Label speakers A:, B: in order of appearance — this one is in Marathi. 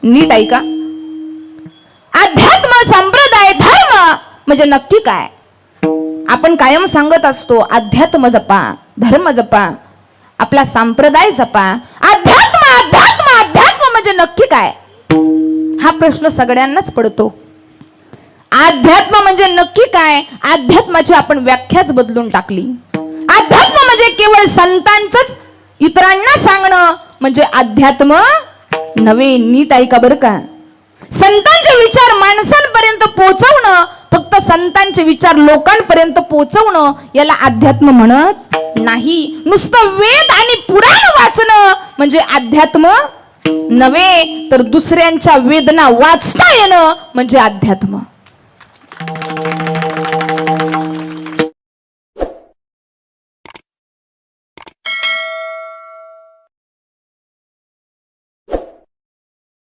A: नीट ऐका. अध्यात्म, संप्रदाय, धर्म म्हणजे नक्की काय? आपण कायम सांगत असतो अध्यात्म जपा, धर्म जपा, आपला संप्रदाय जपा. अध्यात्म अध्यात्म अध्यात्म म्हणजे नक्की काय? हा प्रश्न सगळ्यांनाच पडतो. अध्यात्म म्हणजे नक्की काय? अध्यात्माची आपण व्याख्याच बदलून टाकली. अध्यात्म म्हणजे केवळ संतांचंच इतरांना सांगणं म्हणजे अध्यात्म नव्हे. नीट ऐका बरं का. संतांचे विचार माणसांपर्यंत पोहोचवणं, फक्त संतांचे विचार लोकांपर्यंत पोहोचवणं याला अध्यात्म म्हणत नाही. नुसतं वेद आणि पुराण वाचणं म्हणजे अध्यात्म नव्हे, तर दुसऱ्यांच्या वेदना वाचता येणं म्हणजे अध्यात्म.